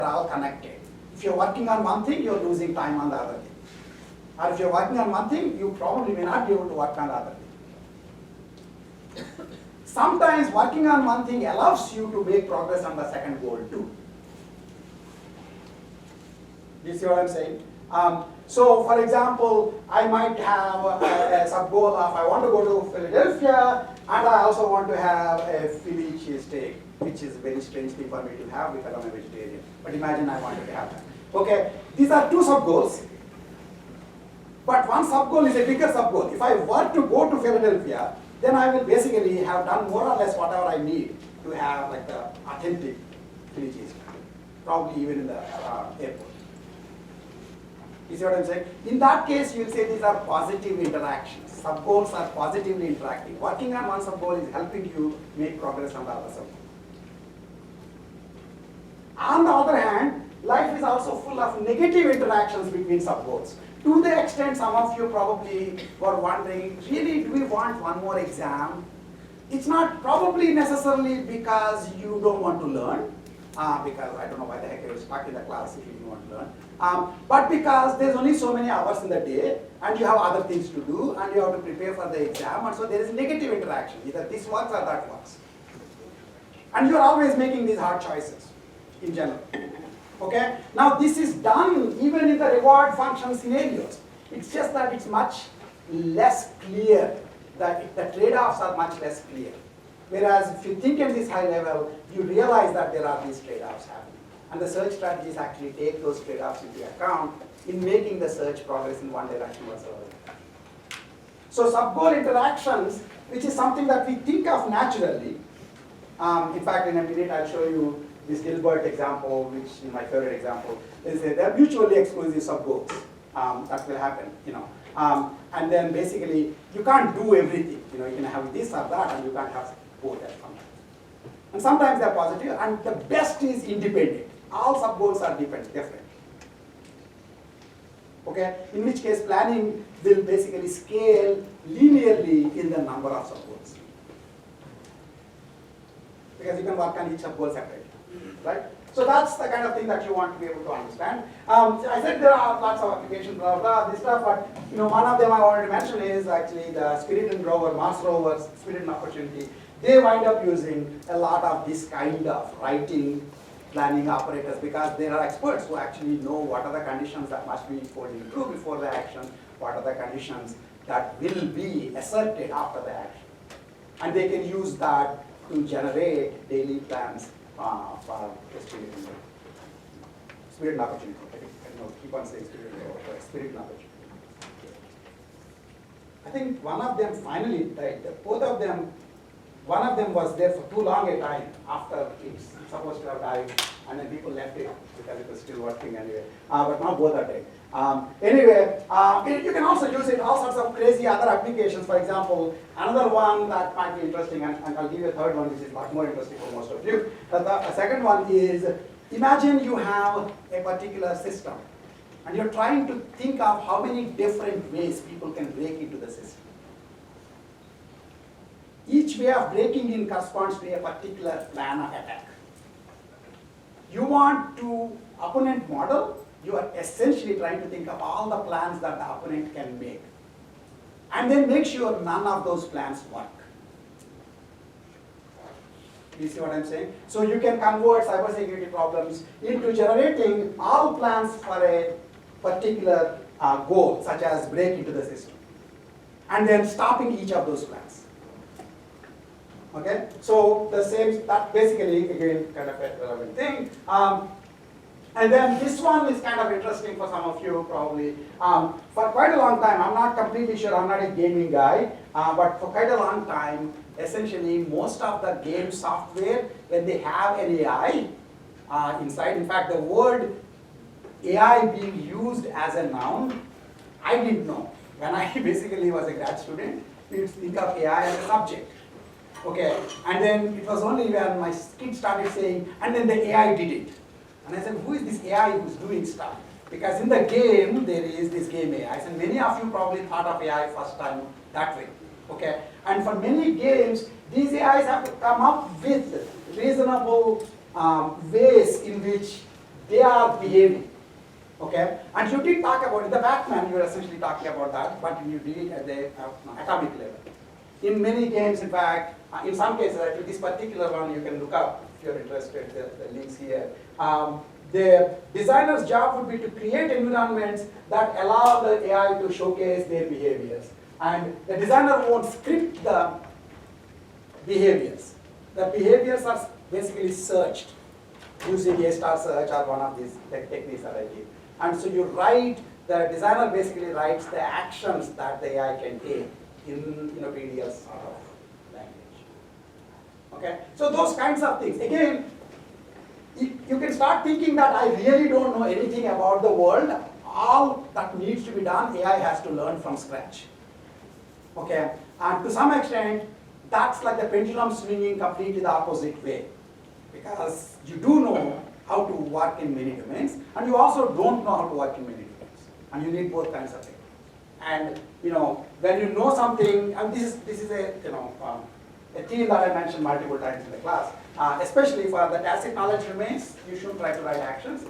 all connected. If you're working on one thing, you're losing time on the other thing. Or if you're working on one thing, you probably may not be able to work on the other thing. Sometimes working on one thing allows you to make progress on the second goal too. Do you see what I'm saying? So, for example, I might have a sub-goal of I want to go to Philadelphia, and I also want to have a Philly cheesesteak, which is a very strange thing for me to have because I'm a vegetarian. But imagine I wanted to have that. Okay, these are two sub-goals. But one sub-goal is a bigger sub-goal. If I were to go to Philadelphia, then I will basically have done more or less whatever I need to have like the authentic Philly cheesesteak, probably even in the airport. You see what I'm saying? In that case, you'll say these are positive interactions. Sub-goals are positively interacting. Working on one sub-goal is helping you make progress on the other sub-goal. On the other hand, life is also full of negative interactions between sub-goals. To the extent some of you probably were wondering, really, do we want one more exam? It's not probably necessarily because you don't want to learn, because I don't know why the heck you're stuck in the class if you don't want to learn. But because there's only so many hours in the day, and you have other things to do, and you have to prepare for the exam, and so there is negative interaction. Either this works or that works. And you're always making these hard choices, in general. Okay? Now this is done even in the reward function scenarios. It's just that it's much less clear. The trade-offs are much less clear. Whereas if you think at this high level, you realize that there are these trade-offs happening. And the search strategies actually take those trade-offs into account in making the search progress in one direction versus another. So sub-goal interactions, which is something that we think of naturally. In fact, in a minute I'll show you this Dilbert example, which is my favorite example. They're mutually exclusive sub-goals. That will happen, you know. And then basically, you can't do everything. You know, you can have this or that, and you can't have both at one time. And sometimes they're positive, and the best is independent. All sub-goals are different. Okay? In which case, planning will basically scale linearly in the number of sub-goals. Because you can work on each sub-goal separately, right? So that's the kind of thing that you want to be able to understand. I said there are lots of applications, blah, blah, this stuff, but you know, one of them I wanted to mention is actually the Spirit and rover, Mars rover's Spirit and Opportunity. They wind up using a lot of this kind of writing planning operators because there are experts who actually know what are the conditions that must be holding true before the action, what are the conditions that will be asserted after the action. And they can use that to generate daily plans for the Spirit and Opportunity. I keep on saying Spirit and Opportunity. I think one of them finally died. Both of them, one of them was there for too long a time after it's supposed to have died, and then people left it because it was still working anyway. But now both are dead. Anyway, you can also use it in all sorts of crazy other applications. For example, another one that might be interesting, and I'll give you a third one, which is much more interesting for most of you. The second one is, imagine you have a particular system, and you're trying to think of how many different ways people can break into the system. Each way of breaking in corresponds to a particular plan of attack. You want to opponent model, you are essentially trying to think of all the plans that the opponent can make. And then make sure none of those plans work. You see what I'm saying? So you can convert cybersecurity problems into generating all plans for a particular goal, such as break into the system. And then stopping each of those plans. Okay, so the same, that basically, again, kind of a relevant thing. And then this one is kind of interesting for some of you probably. For quite a long time, I'm not completely sure, I'm not a gaming guy, but for quite a long time, essentially most of the game software, when they have an AI inside, in fact the word AI being used as a noun, I didn't know. When I basically was a grad student, we used to think of AI as a subject. Okay, and then it was only when my kid started saying, and then the AI did it. And I said, who is this AI who's doing stuff? Because in the game, there is this game AI. And many of you probably thought of AI first time that way. Okay, and for many games, these AIs have to come up with reasonable ways in which they are behaving. Okay, and you did talk about in the Batman. You were essentially talking about that, but you did it at the atomic level. In many games, in fact, in some cases, actually, this particular one you can look up if you're interested. The links here. The designer's job would be to create environments that allow the AI to showcase their behaviors, and the designer won't script the behaviors. The behaviors are basically searched using A-star search or one of these techniques that I give. And so you write, the designer basically writes the actions that the AI can take in PDL sort of language. Okay, so those kinds of things. Again, you can start thinking that I really don't know anything about the world. All that needs to be done, AI has to learn from scratch. Okay, and to some extent, that's like the pendulum swinging completely the opposite way, because you do know how to work in many domains, and you also don't know how to work in many domains, and you need both kinds of things. And when you know something, and this is a a theme that I mentioned multiple times in the class, especially for the tacit knowledge domains, you shouldn't try to write actions.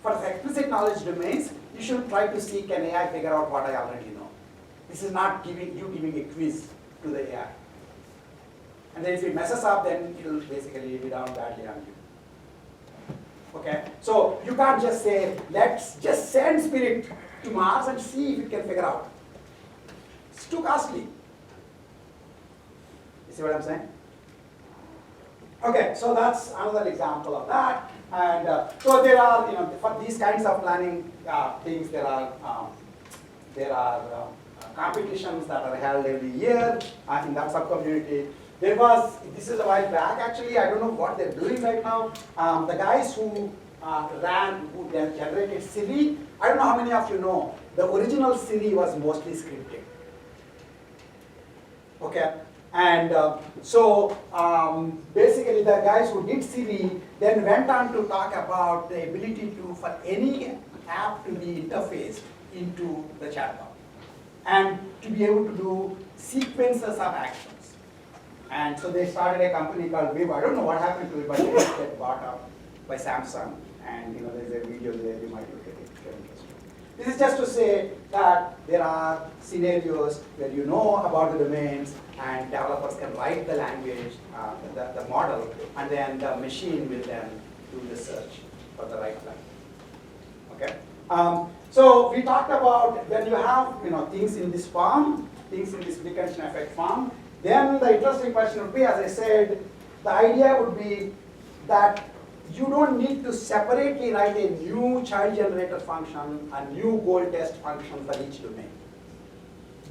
For the explicit knowledge domains, you should try to see, can AI figure out what I already know? This is not giving a quiz to the AI. And then if it messes up, then it will basically be down badly on you. Okay, so you can't just say, let's just send Spirit to Mars and see if it can figure out. It's too costly. You see what I'm saying? Okay, so that's another example of that. And so there are, for these kinds of planning things, there are competitions that are held every year in that sub-community. This is a while back actually, I don't know what they're doing right now. The guys who generated Siri, I don't know how many of you know, the original Siri was mostly scripted. Okay, and so basically the guys who did Siri then went on to talk about the ability for any app to be interfaced into the chatbot and to be able to do sequences of actions. And so they started a company called Vivo. I don't know what happened to it, but it got bought up by Samsung. And there's a video there, you might look at it if you're interested. This is just to say that there are scenarios where you know about the domains and developers can write the language, the model, and then the machine will then do the search for the right plan. Okay? So we talked about when you have things in this form, things in this precondition effect form, then the interesting question would be, as I said, the idea would be that you don't need to separately write a new child generator function, a new goal test function for each domain.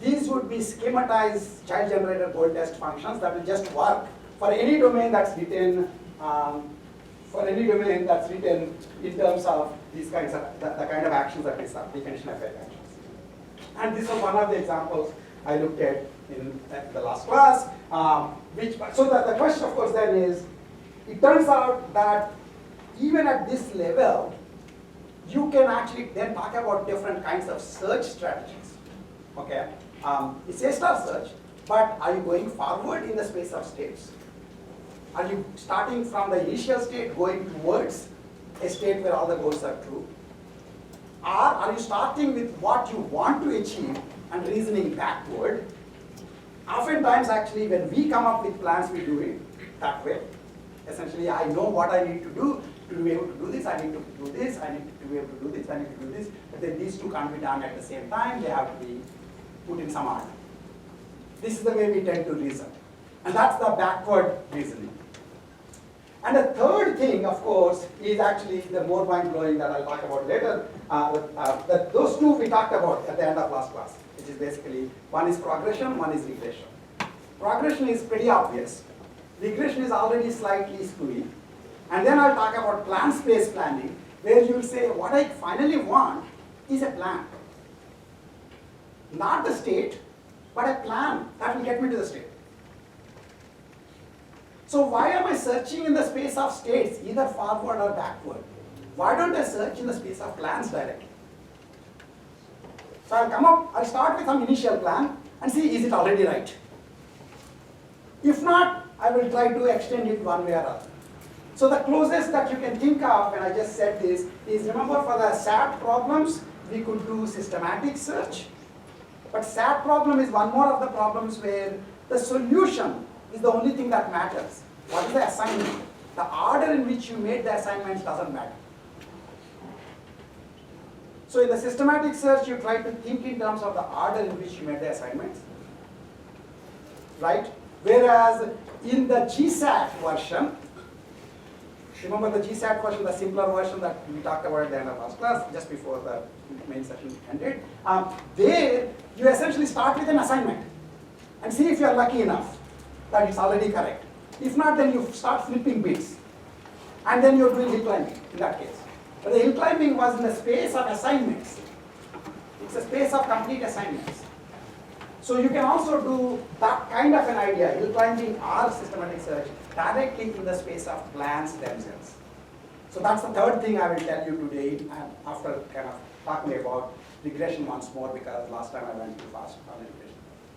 These would be schematized child generator goal test functions that will just work for any domain that's written in terms of these kinds of the kind of actions that is precondition effect actions. And this was one of the examples I looked at in the last class. So the question, of course, then is, it turns out that even at this level, you can actually then talk about different kinds of search strategies. Okay, it's A-star search, but are you going forward in the space of states? Are you starting from the initial state going towards a state where all the goals are true? Or are you starting with what you want to achieve and reasoning backward? Oftentimes, actually, when we come up with plans, we do it that way. Essentially, I know what I need to do to be able to do this. I need to do this. I need to be able to do this. I need to do this. But then these two can't be done at the same time. They have to be put in some order. This is the way we tend to reason. And that's the backward reasoning. And the third thing, of course, is actually the more mind-blowing that I'll talk about later. Those two we talked about at the end of last class, which is basically, one is progression, one is regression. Progression is pretty obvious. Regression is already slightly screwy. And then I'll talk about plan space planning, where you'll say, what I finally want is a plan. Not the state, but a plan that will get me to the state. So why am I searching in the space of states, either forward or backward? Why don't I search in the space of plans directly? So I'll start with some initial plan and see, is it already right? If not, I will try to extend it one way or other. So the closest that you can think of when I just said this is, remember for the SAT problems, we could do systematic search. But SAT problem is one more of the problems where the solution is the only thing that matters. What is the assignment? The order in which you made the assignments doesn't matter. So in the systematic search, you try to think in terms of the order in which you made the assignments, right? Whereas in the GSAT version, remember the GSAT version, the simpler version that we talked about at the end of last class, just before the main session ended. There, you essentially start with an assignment and see if you are lucky enough that it's already correct. If not, then you start flipping bits. And then you're doing hill climbing in that case. But the hill climbing was in the space of assignments. It's a space of complete assignments. So you can also do that kind of an idea, hill climbing or systematic search, directly in the space of plans themselves. So that's the third thing I will tell you today, after kind of talking about regression once more, because last time I went too fast on regression.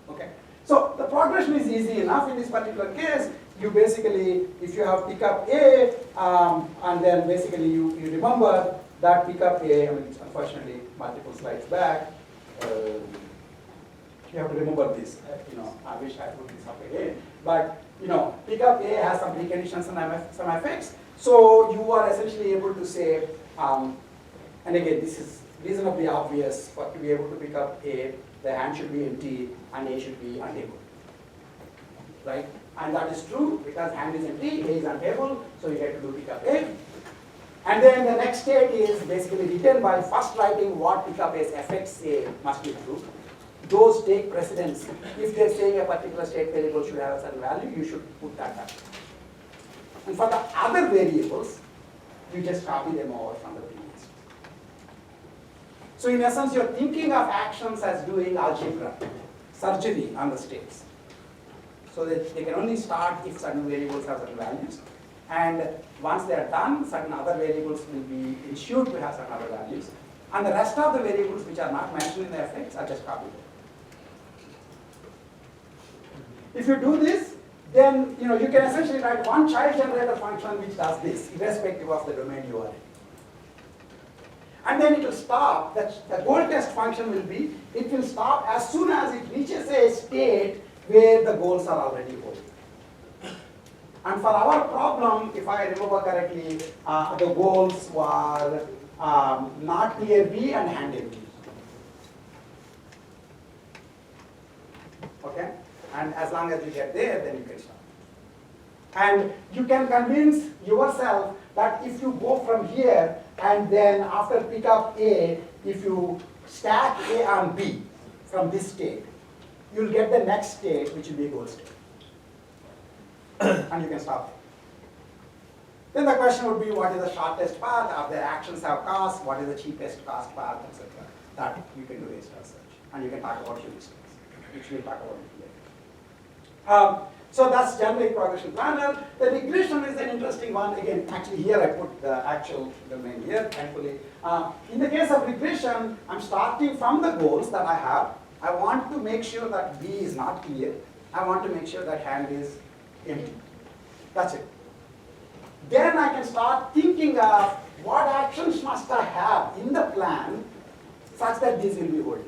Okay. So the progression is easy enough in this particular case. You basically, if you have pickup A, and then basically you remember that pickup A, I mean, it's unfortunately multiple slides back. You have to remember this. I wish I put this up again. But pickup A has some preconditions and some effects. So you are essentially able to say, and again, this is reasonably obvious, to be able to pick up A, the hand should be empty and A should be untable, right? And that is true because hand is empty, A is untable, so you get to do pickup A. And then the next state is basically written by first writing what pickup A's effects say must be true. Those take precedence. If they're saying a particular state variable should have a certain value, you should put that down. And for the other variables, you just copy them over from the previous. So in essence, you're thinking of actions as doing algebra, surgery on the states. So that they can only start if certain variables have certain values. And once they are done, certain other variables will be ensured to have certain other values. And the rest of the variables which are not mentioned in the effects are just copied. If you do this, then you can essentially write one child generator function which does this, irrespective of the domain you are in. And then it will stop. The goal test function will be, it will stop as soon as it reaches a state where the goals are already holding. And for our problem, if I remember correctly, the goals were not clear B and hand empty. Okay? And as long as you get there, then you can stop. And you can convince yourself that if you go from here and then after pick up A, if you stack A on B from this state, you'll get the next state, which will be a goal state. And you can stop there. Then the question would be, what is the shortest path? Are there actions have cost? What is the cheapest cost path, etc. That you can do a star search. And you can talk about heuristics, which we'll talk about later. So that's generic progression planner. The regression is an interesting one. Again, actually here I put the actual domain here, thankfully. In the case of regression, I'm starting from the goals that I have. I want to make sure that B is not clear. I want to make sure that hand is empty. That's it. Then I can start thinking of what actions must I have in the plan such that these will be holding.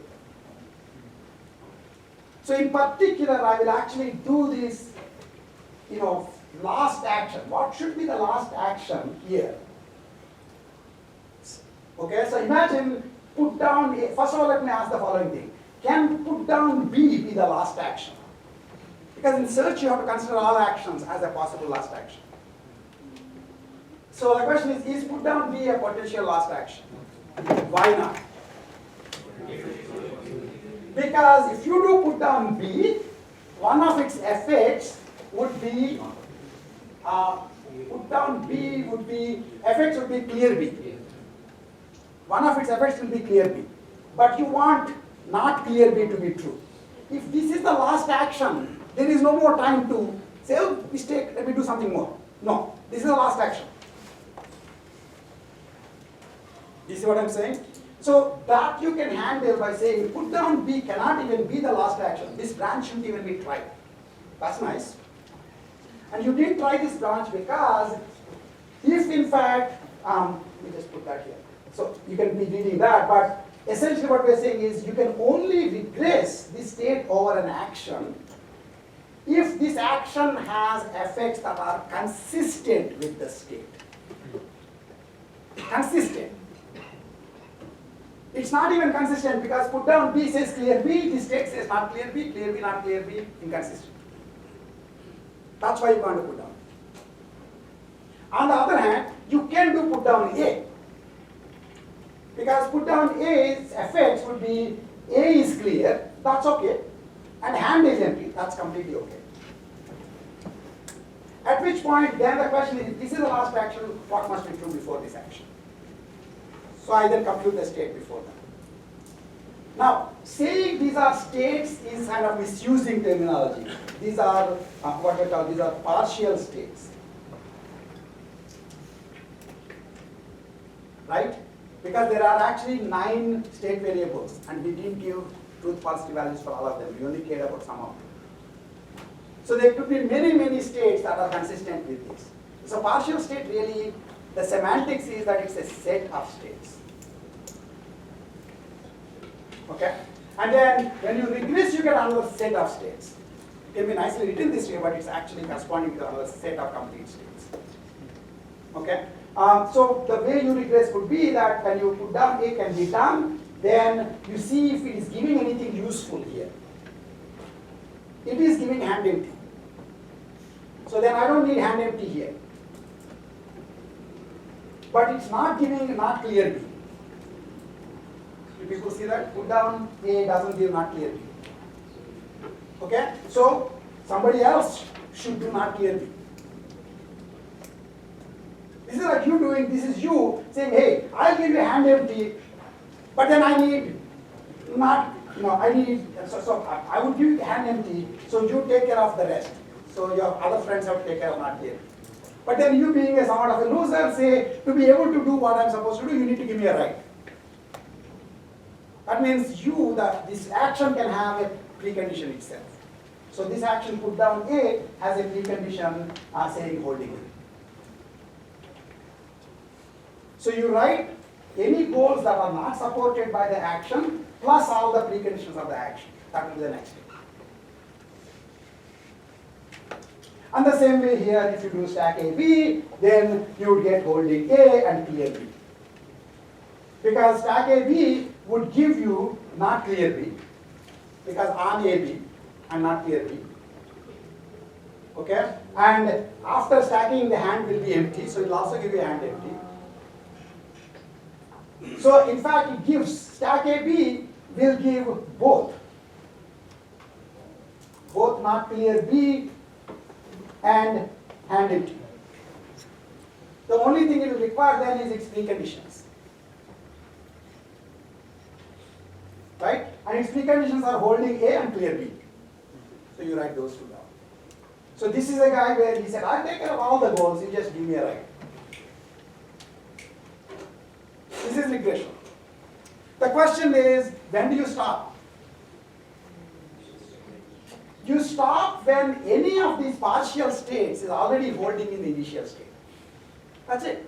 So in particular, I will actually do this, last action. What should be the last action here? Okay, so imagine put down A. First of all, let me ask the following thing. Can put down B be the last action? Because in search, you have to consider all actions as a possible last action. So the question is put down B a potential last action? Why not? Because if you do put down B, one of its effects would be, put down B would be, effects would be clear B. One of its effects will be clear B. But you want not clear B to be true. If this is the last action, there is no more time to say, oh, mistake, let me do something more. No, this is the last action. You see what I'm saying? So that you can handle by saying put down B cannot even be the last action. This branch shouldn't even be tried. That's nice. And you didn't try this branch because If in fact, let me just put that here. So you can be reading that, but essentially what we're saying is you can only regress the state over an action if this action has effects that are consistent with the state. Consistent. It's not even consistent because put down B says clear B, this state says not clear B not clear B, inconsistent. That's why you want to put down. On the other hand, you can do put down A. Because put down A's effects would be A is clear, that's okay, and hand is empty, that's completely okay. At which point, then the question is, this is the last action, what must be true before this action? So I then compute the state before that. Now, saying these are states is kind of misusing terminology. These are what we call, these are partial states. Right? Because there are actually 9 state variables and we didn't give truth positive values for all of them. We only cared about some of them. So there could be many states that are consistent with this. So partial state really, the semantics is that it's a set of states. Okay? And then when you regress, you get another set of states. It can be nicely written this way, but it's actually corresponding to another set of complete states. Okay? So the way you regress would be that when you put down A can be done, then you see if it is giving anything useful here. It is giving hand empty. So then I don't need hand empty here. But it's not giving not clear B. Do people see that? Put down A doesn't give not clear B. Okay? So somebody else should do not clear B. This is like you doing, this is you saying, hey, I'll give you a hand empty, but then I need not, I need, so I would give you a hand empty, so you take care of the rest. So your other friends have to take care of not clear. But then you being a somewhat of a loser say, to be able to do what I'm supposed to do, you need to give me a right. That means this action can have a precondition itself. So this action put down A has a precondition saying holding A. So you write any goals that are not supported by the action plus all the preconditions of the action. That will be the next step. And the same way here, if you do stack AB, then you would get holding A and clear B. Because stack AB would give you not clear B, because on AB and not clear B. Okay? And after stacking, the hand will be empty, so it will also give you a hand empty. So in fact, it gives stack AB will give both not clear B and hand empty. The only thing it will require then is its preconditions. Right? And its preconditions are holding A and clear B. So you write those two down. So this is a guy where he said, I'll take care of all the goals, you just give me a right. This is regression. The question is, when do you stop? You stop when any of these partial states is already holding in the initial state. That's it.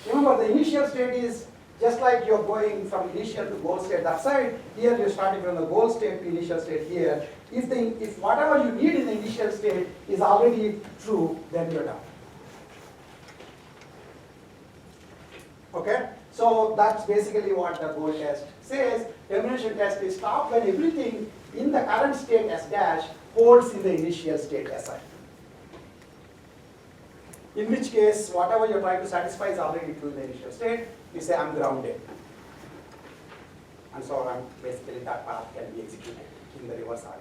Remember, the initial state is just like you're going from initial to goal state that side. Here you're starting from the goal state to initial state here. If whatever you need in the initial state is already true, then you're done. Okay? So that's basically what the goal test says. Termination test is stop when everything in the current state S dash holds in the initial state Si. In which case, whatever you're trying to satisfy is already true in the initial state. You say, I'm grounded. And so on, basically that path can be executed in the reverse order.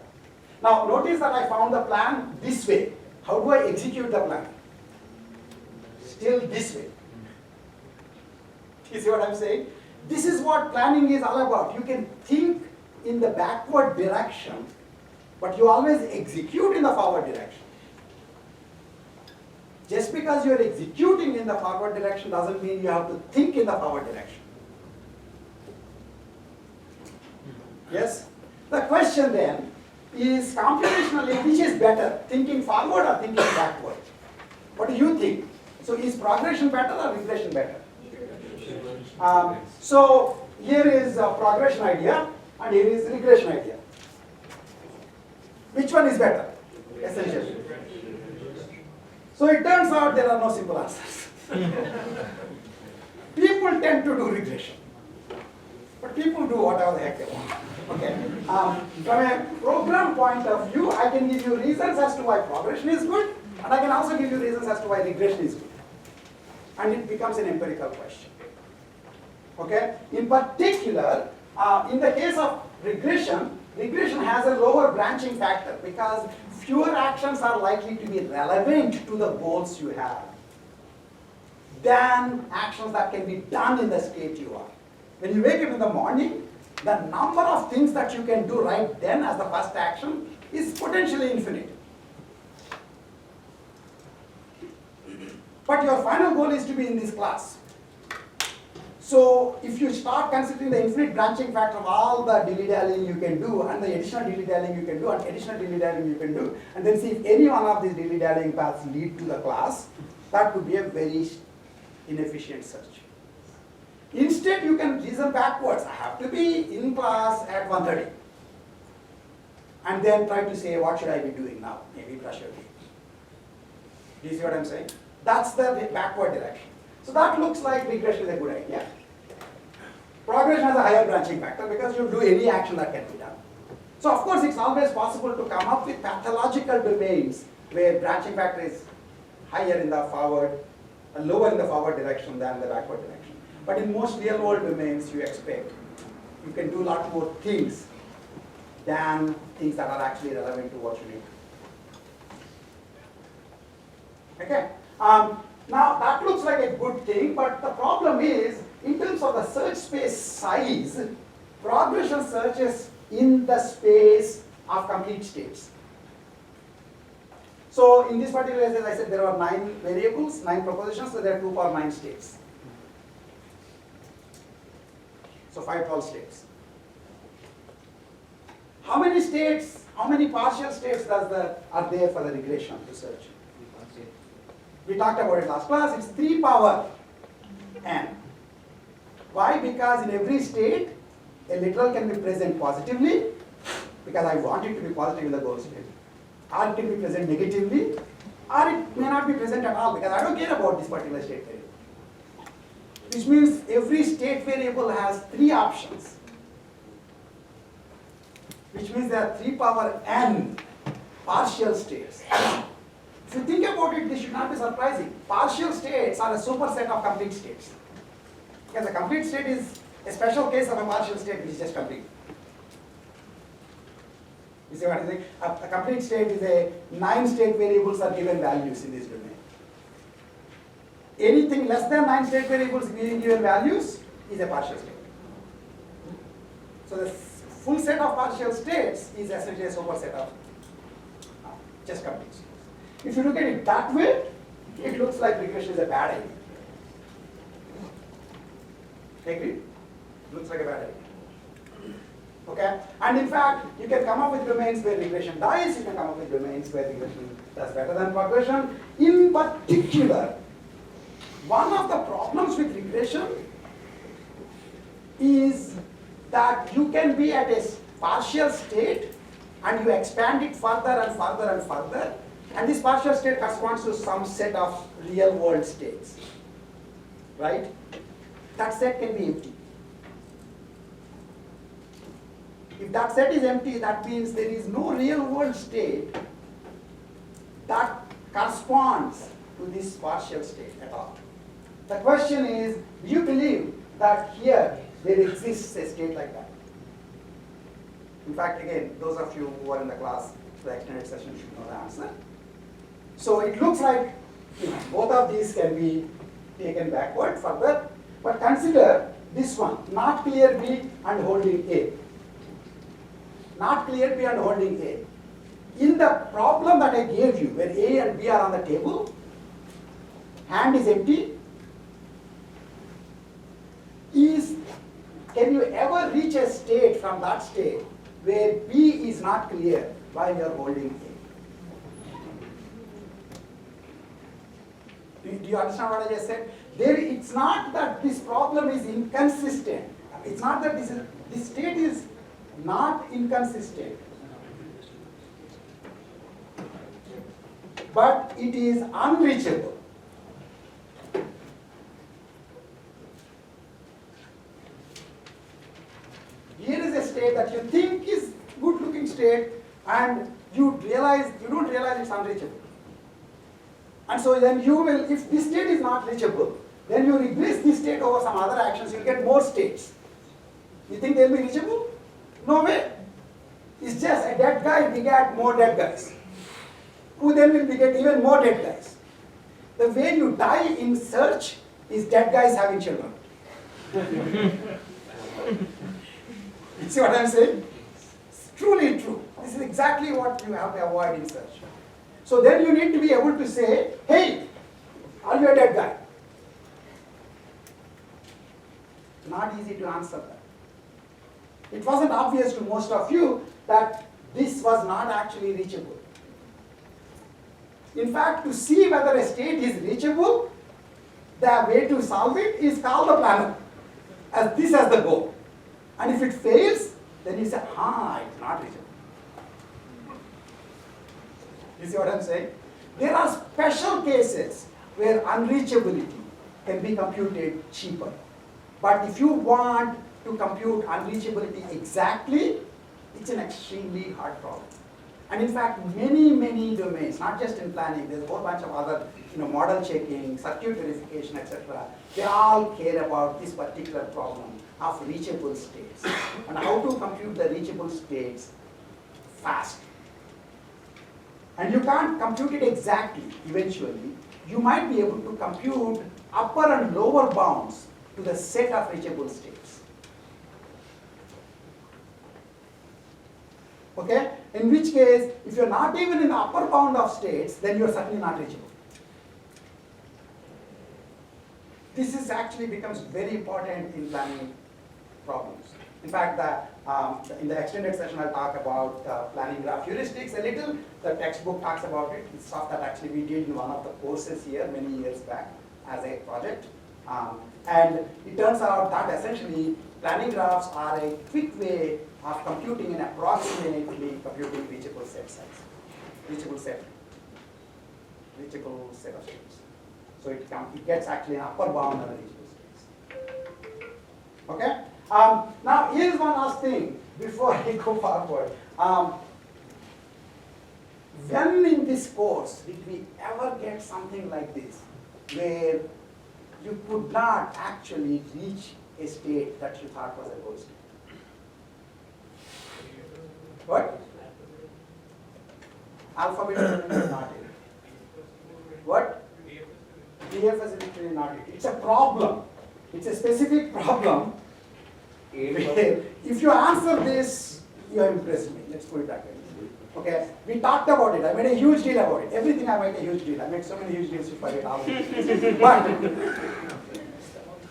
Now, notice that I found the plan this way. How do I execute the plan? Still this way. You see what I'm saying? This is what planning is all about. You can think in the backward direction, but you always execute in the forward direction. Just because you're executing in the forward direction doesn't mean you have to think in the forward direction. Yes? The question then is computationally, which is better, thinking forward or thinking backward? What do you think? So is progression better or regression better? So here is a progression idea and here is regression idea. Which one is better? Essentially. So it turns out there are no simple answers. People tend to do regression. But people do whatever the heck they want. Okay. From a program point of view, I can give you reasons as to why progression is good, and I can also give you reasons as to why regression is good. And it becomes an empirical question. Okay. In particular, in the case of regression, regression has a lower branching factor because fewer actions are likely to be relevant to the goals you have than actions that can be done in the state you are. When you wake up in the morning, the number of things that you can do right then as the first action is potentially infinite. But your final goal is to be in this class. So if you start considering the infinite branching factor of all the dilly-dallying you can do, and the additional dilly-dallying you can do, and additional dilly-dallying you can do, and then see if any one of these dilly-dallying paths lead to the class, that could be a very inefficient search. Instead, you can reason backwards. I have to be in class at 1:30. And then try to say, what should I be doing now? Maybe brush your teeth. Do you see what I'm saying? That's the backward direction. So that looks like regression is a good idea. Progression has a higher branching factor because you do any action that can be done. So of course, it's always possible to come up with pathological domains where branching factor is higher in the forward, lower in the forward direction than the backward direction. But in most real world domains, you expect you can do a lot more things than things that are actually relevant to what you need. Okay. Now that looks like a good thing, but the problem is, in terms of the search space size, progression searches in the space of complete states. So in this particular case, I said there are 9 variables, 9 propositions, so there are 2 power 9 states. So 512 states. How many states, how many partial states are there for the regression research? We talked about it last class. It's 3 power n. Why? Because in every state, a literal can be present positively, because I want it to be positive in the goal state. Or it can be present negatively, or it may not be present at all, because I don't care about this particular state variable. Which means every state variable has 3 options. Which means there are 3 power n partial states. If you think about it, this should not be surprising. Partial states are a superset of complete states. Because a complete state is a special case of a partial state which is just complete. You see what I'm saying? A complete state is a 9 state variables are given values in this domain. Anything less than 9 state variables giving given values is a partial state. So the full set of partial states is essentially a superset of just complete states. If you look at it that way, it looks like regression is a bad idea. Agree? Looks like a bad idea. Okay? And in fact, you can come up with domains where regression dies, you can come up with domains where regression does better than progression. In particular, one of the problems with regression is that you can be at a partial state and you expand it further and further and further, and this partial state corresponds to some set of real world states, right? That set can be empty. If that set is empty, that means there is no real world state that corresponds to this partial state at all. The question is, do you believe that here there exists a state like that? In fact, again, those of you who are in the class, the extended session should know the answer. So it looks like both of these can be taken backward further, but consider this one, not clear B and holding A. Not clear B and holding A. In the problem that I gave you, where A and B are on the table, hand is empty, can you ever reach a state from that state where B is not clear while you are holding A? Do you understand what I just said? It's not that this problem is inconsistent. It's not that this state is not inconsistent, but it is unreachable. Here is a state that you think is good looking state, and you don't realize it's unreachable. And so then you will, if this state is not reachable, then you regress this state over some other actions, you'll get more states. You think they'll be reachable? No way. It's just a dead guy begat more dead guys, who then will beget even more dead guys. The way you die in search is dead guys having children. You see what I'm saying? It's truly true. This is exactly what you have to avoid in search. So then you need to be able to say, hey, are you a dead guy? Not easy to answer that. It wasn't obvious to most of you that this was not actually reachable. In fact, to see whether a state is reachable, the way to solve it is call the planner as this as the goal. And if it fails, then you say, it's not reachable. You see what I'm saying? There are special cases where unreachability can be computed cheaper. But if you want to compute unreachability exactly, it's an extremely hard problem. And in fact, many domains, not just in planning, there's a whole bunch of other, model checking, circuit verification, etc. They all care about this particular problem of reachable states and how to compute the reachable states fast. And you can't compute it exactly eventually. You might be able to compute upper and lower bounds to the set of reachable states. Okay? In which case, if you're not even in the upper bound of states, then you're certainly not reachable. This is actually becomes very important in planning problems. In fact, in the extended session, I'll talk about planning graph heuristics a little. The textbook talks about it. It's stuff that actually we did in one of the courses here many years back as a project. And it turns out that essentially planning graphs are a quick way of computing and approximately computing reachable set size, reachable set of states. So it gets actually an upper bound on the reachable states. Okay? Now here's one last thing before I go forward. When in this course did we ever get something like this, where you could not actually reach a state that you thought was a goal state? What? Alpha beta is not it. What? DFS is literally not it. It's a problem. It's a specific problem. If you answer this, you have impressed me. Let's put it that way. Okay, we talked about it. I made a huge deal about it. Everything I made a huge deal. I made so many huge deals to forget all of it.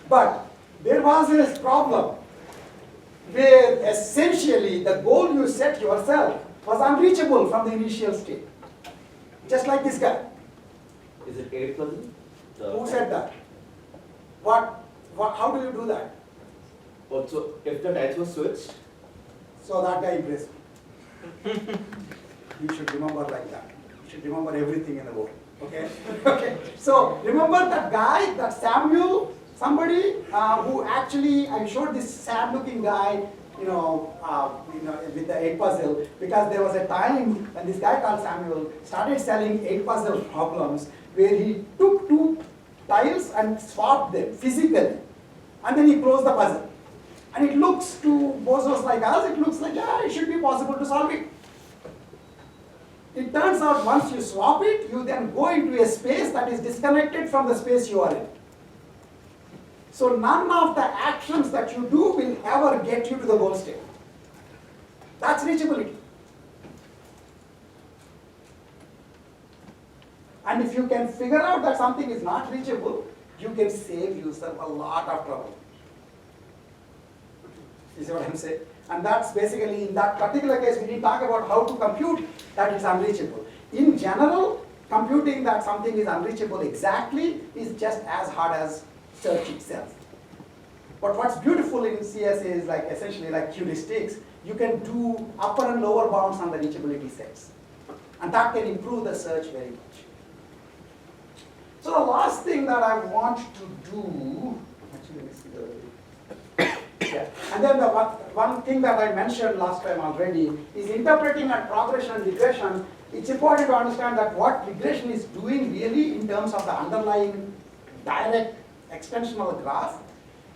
But there was this problem where essentially the goal you set yourself was unreachable from the initial state. Just like this guy. Is it 8 plus? Who said that? How do you do that? Also, if the dice was switched? So that guy impressed me. You should remember like that. You should remember everything in the world. Okay? Okay. So remember that guy, that Samuel, somebody who actually, I showed this sad-looking guy, with the 8 puzzle, because there was a time when this guy called Samuel started selling 8 puzzle problems where he took 2 tiles and swapped them physically, and then he closed the puzzle. And it looks to bozos like us, it looks like, it should be possible to solve it. It turns out once you swap it, you then go into a space that is disconnected from the space you are in. So none of the actions that you do will ever get you to the goal state. That's reachability. And if you can figure out that something is not reachable, you can save yourself a lot of trouble. You see what I'm saying? And that's basically, in that particular case, we didn't talk about how to compute that it's unreachable. In general, computing that something is unreachable exactly is just as hard as search itself. But what's beautiful in CS is like essentially like heuristics, you can do upper and lower bounds on the reachability sets. And that can improve the search very much. So the last thing that I want to do, actually let me see the, yeah. And then the one thing that I mentioned last time already is interpreting and progression and regression. It's important to understand that what regression is doing really in terms of the underlying direct extension of the graph.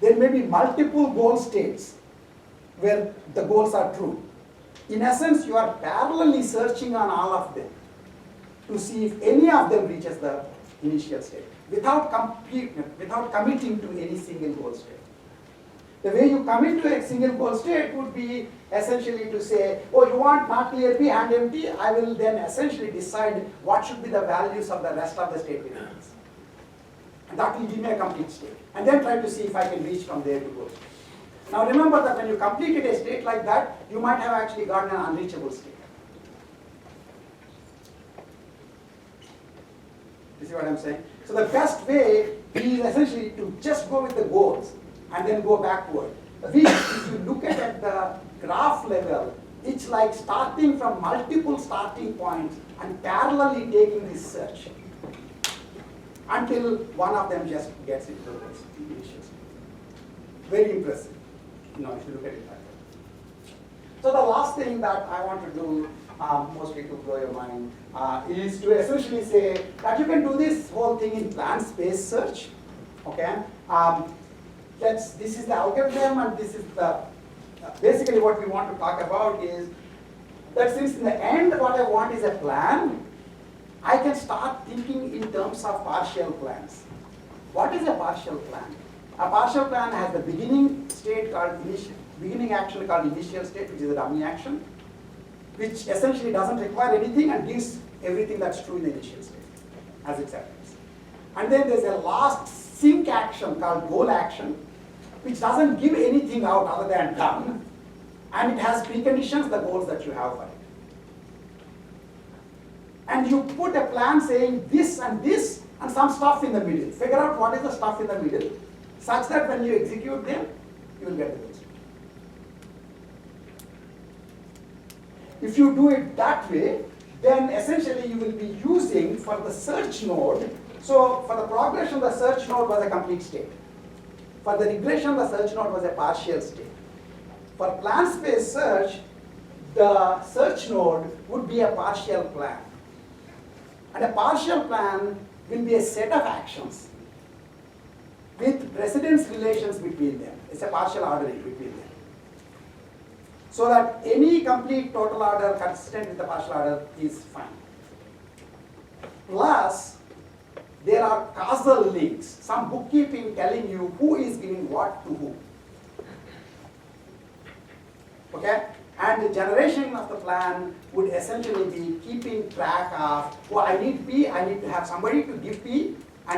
There may be multiple goal states where the goals are true. In essence, you are parallelly searching on all of them to see if any of them reaches the initial state without committing to any single goal state. The way you commit to a single goal state would be essentially to say, oh, you want not clear B and empty, I will then essentially decide what should be the values of the rest of the state variables. And that will give me a complete state. And then try to see if I can reach from there to goal state. Now remember that when you completed a state like that, you might have actually gotten an unreachable state. You see what I'm saying? So the best way is essentially to just go with the goals and then go backward. Which, if you look at the graph level, it's like starting from multiple starting points and parallelly taking this search until one of them just gets into the initial state. Very impressive, if you look at it that way. So the last thing that I want to do, mostly to blow your mind, is to essentially say that you can do this whole thing in plan space search. Okay, this is the algorithm, and this is the basically what we want to talk about is that since in the end what I want is a plan, I can start thinking in terms of partial plans. What is a partial plan? A partial plan has the beginning state called beginning action called initial state, which is a dummy action, which essentially doesn't require anything and gives everything that's true in the initial state as it happens. And then there's a last sync action called goal action, which doesn't give anything out other than done, and it has preconditions, the goals that you have for it. And you put a plan saying this and some stuff in the middle. Figure out what is the stuff in the middle, such that when you execute them, you will get the goals. If you do it that way, then essentially you will be using for the search node. So for the progression, the search node was a complete state. For the regression, the search node was a partial state. For plan space search, the search node would be a partial plan. And a partial plan will be a set of actions with precedence relations between them. It's a partial ordering between them. So that any complete total order consistent with the partial order is fine. Plus, there are causal links, some bookkeeping telling you who is giving what to who. Okay? And the generation of the plan would essentially be keeping track of, oh, I need P, I need to have somebody to give P,